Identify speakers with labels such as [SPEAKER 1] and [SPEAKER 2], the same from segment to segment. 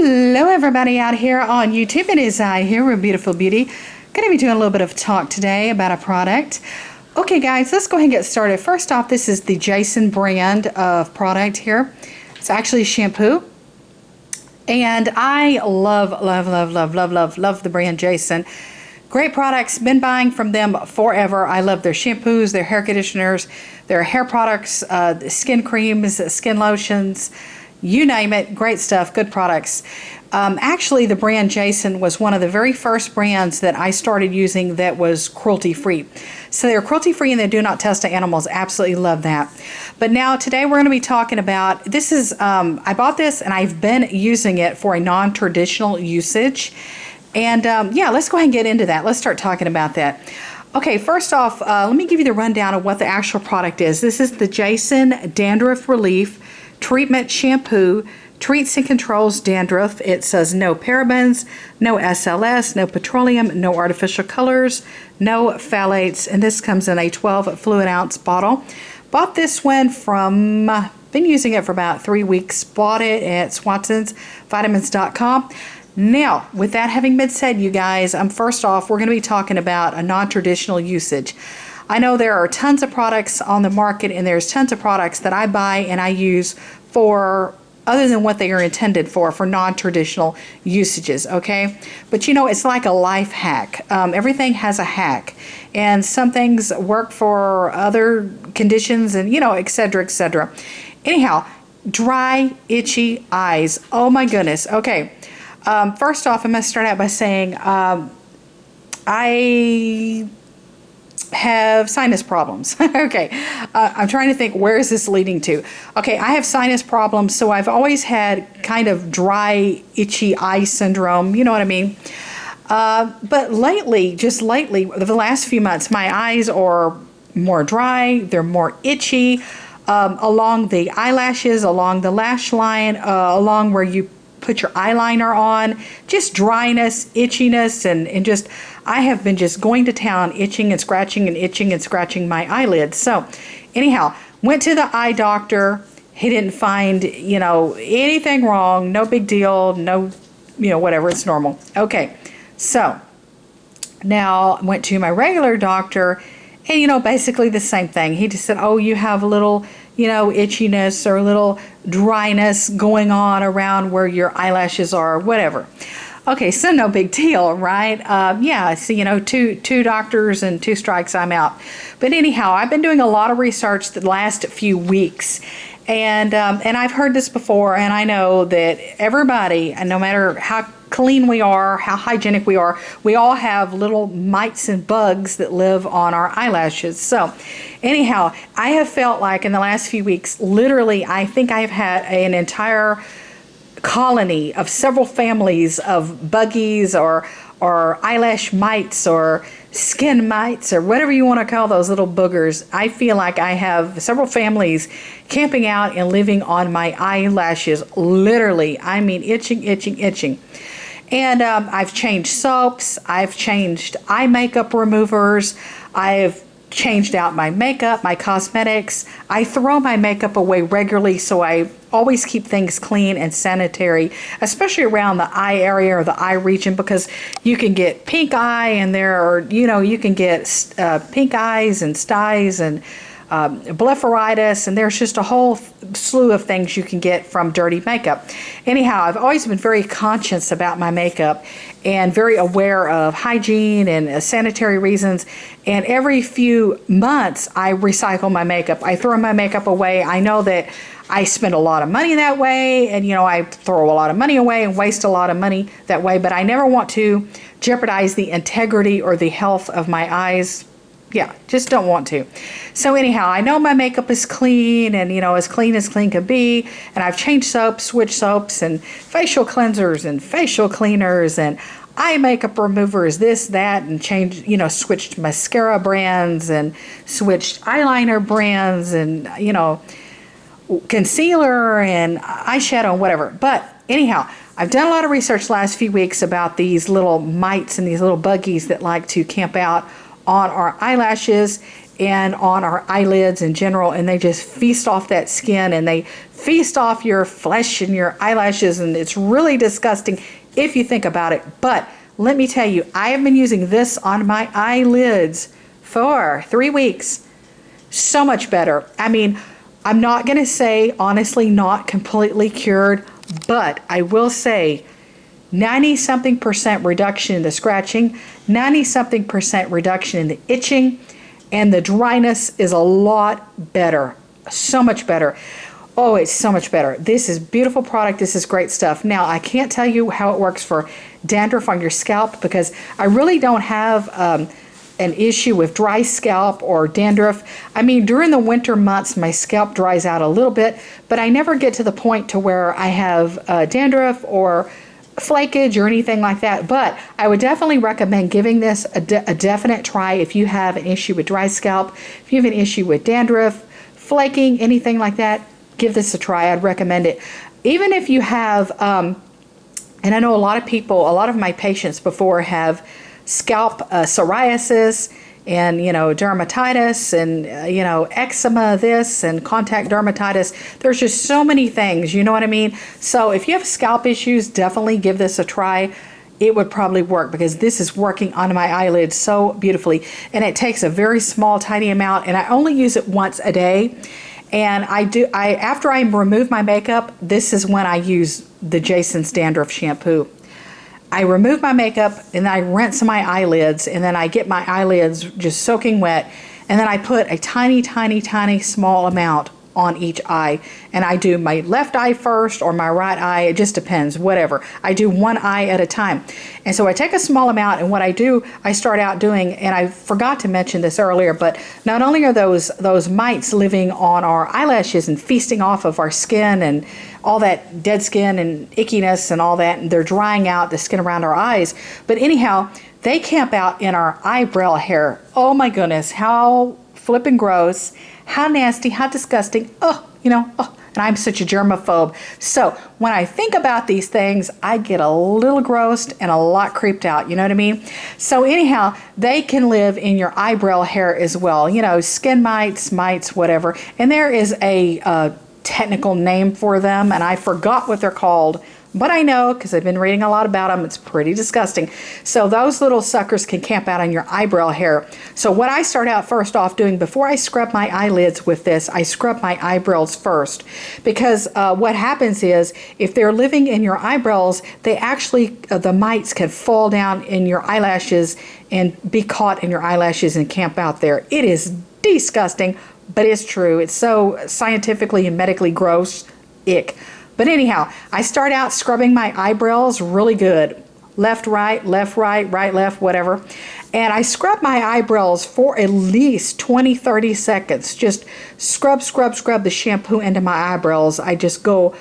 [SPEAKER 1] Hello everybody out here on YouTube. It is I here with Beautiful Beauty. Going to be doing a little bit of talk today about a product. Okay guys, let's go ahead and get started. First off, this is the Jason brand of product here. It's actually shampoo. And I love the brand Jason. Great products, been buying from them forever. I love their shampoos, their hair conditioners, their hair products, skin creams, skin lotions, you name it. Great stuff, good products. Actually, the brand Jason was one of the very first brands that I started using that was cruelty-free. So they're cruelty-free and they do not test on animals. Absolutely love that. But now today we're going to be talking about, this is, I bought this and I've been using it for a non-traditional usage. And yeah, let's go ahead and get into that. Let's start talking about that. Okay, first off, let me give you the rundown of what the actual product is. This is the Jason Dandruff Relief Treatment Shampoo. Treats and controls dandruff. It says no parabens, no SLS, no petroleum, no artificial colors, no phthalates, and this comes in a 12 fluid ounce bottle. Bought this one from, been using it for about 3 weeks. Bought it at swansonsvitamins.com. Now, with that having been said, you guys, first off, we're going to be talking about a non-traditional usage. I know there are tons of products on the market, and there's tons of products that I buy and I use for other than what they are intended for non-traditional usages, okay? But you know, it's like a life hack. Everything has a hack, and some things work for other conditions, and you know, etc., etc. Anyhow, dry, itchy eyes. Oh my goodness. Okay. First off, I'm going to start out by saying I have sinus problems. Okay, I'm trying to think, where is this leading to? Okay, I have sinus problems, so I've always had kind of dry, itchy eye syndrome, you know what I mean? But lately, just lately, the last few months, my eyes are more dry, they're more itchy, along the eyelashes, along the lash line, along where you put your eyeliner on, just dryness, itchiness, and just, I have been just going to town itching and scratching and itching and scratching my eyelids. So anyhow, went to the eye doctor. He didn't find, you know, anything wrong, no big deal, no, you know, whatever, it's normal. Okay, so now I went to my regular doctor, and you know, basically the same thing. He just said, oh, you have a little, you know, itchiness or a little dryness going on around where your eyelashes are, whatever. Okay, so no big deal, right? Yeah, so you know, two doctors and 2 strikes, I'm out. But anyhow, I've been doing a lot of research the last few weeks, and I've heard this before, and I know that everybody, and no matter how clean we are, how hygienic we are, we all have little mites and bugs that live on our eyelashes. So anyhow, I have felt like in the last few weeks, literally, I think I've had an entire colony of several families of buggies or eyelash mites or skin mites or whatever you want to call those little boogers. I feel like I have several families camping out and living on my eyelashes, literally. I mean, itching, itching, itching. And I've changed soaps, I've changed eye makeup removers, I've changed out my makeup, my cosmetics. I throw my makeup away regularly, so I always keep things clean and sanitary, especially around the eye area or the eye region, because you can get pink eye, and there are, you know, you can get pink eyes and styes and blepharitis, and there's just a whole slew of things you can get from dirty makeup. Anyhow, I've always been very conscious about my makeup and very aware of hygiene and sanitary reasons, and every few months I recycle my makeup. I throw my makeup away. I know that I spend a lot of money that way, and you know, I throw a lot of money away and waste a lot of money that way, but I never want to jeopardize the integrity or the health of my eyes. Yeah, just don't want to. So anyhow, I know my makeup is clean, and you know, as clean can be, and I've changed soaps, switched soaps, and facial cleansers and facial cleaners and eye makeup removers, this, that, and changed, you know, switched mascara brands and switched eyeliner brands and, you know, concealer and eyeshadow and whatever. But anyhow, I've done a lot of research the last few weeks about these little mites and these little buggies that like to camp out on our eyelashes, and on our eyelids in general, and they just feast off that skin, and they feast off your flesh and your eyelashes, and it's really disgusting if you think about it. But let me tell you, I have been using this on my eyelids for 3 weeks. So much better. I mean, I'm not going to say, honestly, not completely cured, but I will say 90-something% reduction in the scratching, 90-something% reduction in the itching, and the dryness is a lot better. So much better. Oh, it's so much better. This is beautiful product. This is great stuff. Now, I can't tell you how it works for dandruff on your scalp because I really don't have an issue with dry scalp or dandruff. I mean, during the winter months, my scalp dries out a little bit, but I never get to the point to where I have dandruff or flakage or anything like that. But I would definitely recommend giving this a definite try if you have an issue with dry scalp, if you have an issue with dandruff, flaking, anything like that. Give this a try. I'd recommend it. Even if you have, and I know a lot of people, a lot of my patients before have scalp psoriasis and, dermatitis and, eczema this and contact dermatitis. There's just so many things, you know what I mean? So if you have scalp issues, definitely give this a try. It would probably work because this is working on my eyelids so beautifully. And it takes a very small, tiny amount, and I only use it once a day. And after I remove my makeup, this is when I use the Jason's Dandruff shampoo. I remove my makeup and then I rinse my eyelids, and then I get my eyelids just soaking wet, and then I put a tiny, tiny, tiny small amount on each eye. And I do my left eye first or my right eye, it just depends, whatever. I do one eye at a time. And so I take a small amount, and what I do, I start out doing, and I forgot to mention this earlier, but not only are those mites living on our eyelashes and feasting off of our skin and all that dead skin and ickiness and all that, and they're drying out the skin around our eyes, but anyhow, they camp out in our eyebrow hair. Oh my goodness, how flippin' gross, how nasty, how disgusting. And I'm such a germaphobe. So when I think about these things, I get a little grossed and a lot creeped out, you know what I mean? So anyhow, they can live in your eyebrow hair as well, skin mites, whatever. And there is a technical name for them, and I forgot what they're called. But I know, because I've been reading a lot about them, it's pretty disgusting. So those little suckers can camp out on your eyebrow hair. So what I start out first off doing, before I scrub my eyelids with this, I scrub my eyebrows first. Because what happens is, if they're living in your eyebrows, they actually, the mites can fall down in your eyelashes and be caught in your eyelashes and camp out there. It is disgusting, but it's true. It's so scientifically and medically gross. Ick. But anyhow, I start out scrubbing my eyebrows really good. Left, right, right, left, whatever. And I scrub my eyebrows for at least 20, 30 seconds. Just scrub the shampoo into my eyebrows. I just go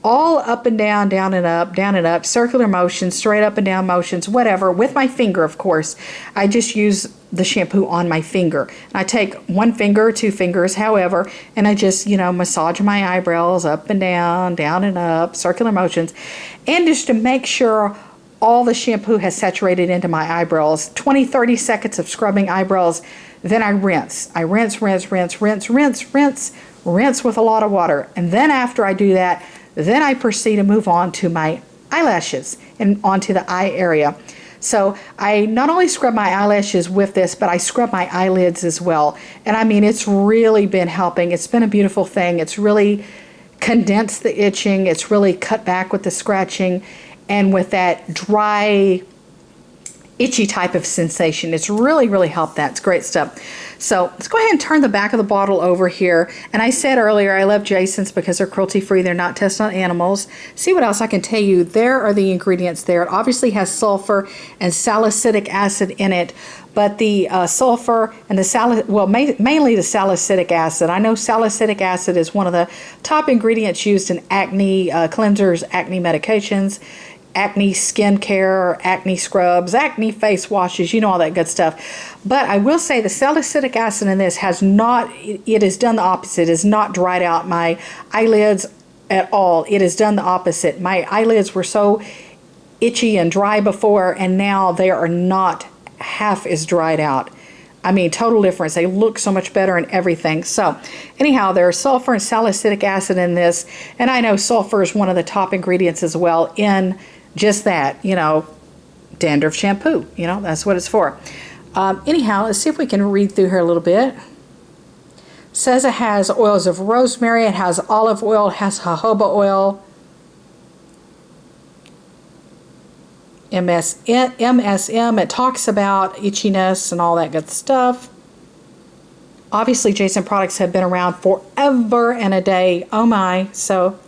[SPEAKER 1] all up and down and up, circular motions, straight up and down motions, whatever, with my finger, of course. I just use the shampoo on my finger. And I take one finger, two fingers, however, and I just, massage my eyebrows up and down and up, circular motions, and just to make sure all the shampoo has saturated into my eyebrows. 20, 30 seconds of scrubbing eyebrows, then I rinse. I rinse with a lot of water. And then after I do that, then I proceed to move on to my eyelashes and onto the eye area. So I not only scrub my eyelashes with this, but I scrub my eyelids as well. And I mean, it's really been helping. It's been a beautiful thing. It's really condensed the itching. It's really cut back with the scratching and with that dry, itchy type of sensation. It's really, really helped that. It's great stuff. So let's go ahead and turn the back of the bottle over here. And I said earlier, I love Jason's because they're cruelty-free. They're not tested on animals. See what else I can tell you. There are the ingredients there. It obviously has sulfur and salicylic acid in it. But the sulfur and the mainly the salicylic acid. I know salicylic acid is one of the top ingredients used in acne cleansers, acne medications, acne skincare, acne scrubs, acne face washes, all that good stuff. But I will say the salicylic acid in this has not, it has done the opposite. It has not dried out my eyelids at all. It has done the opposite. My eyelids were so itchy and dry before, and now they are not half as dried out. I mean, total difference. They look so much better and everything. So anyhow, there's sulfur and salicylic acid in this. And I know sulfur is one of the top ingredients as well in just that, you know, dandruff shampoo. You know, that's what it's for. Anyhow, let's see if we can read through here a little bit. Says it has oils of rosemary, it has olive oil, it has jojoba oil, MSM, it talks about itchiness and all that good stuff. Obviously, Jason products have been around forever and a day. Oh my, so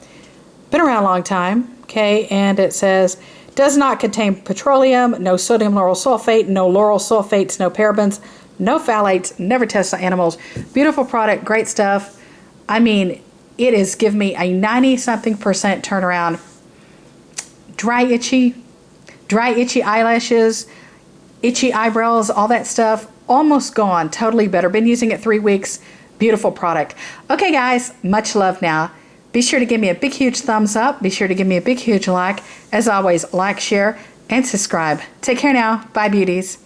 [SPEAKER 1] been around a long time. Okay, and it says does not contain petroleum, no sodium lauryl sulfate, no lauryl sulfates, no parabens, no phthalates, never tested on animals. Beautiful product, great stuff. I mean, it is give me a 90-something% turnaround. Dry itchy eyelashes, itchy eyebrows, all that stuff, almost gone, totally better. Been using it 3 weeks. Beautiful product. Okay, guys, much love now. Be sure to give me a big, huge thumbs up. Be sure to give me a big, huge like. As always, like, share, and subscribe. Take care now. Bye, beauties.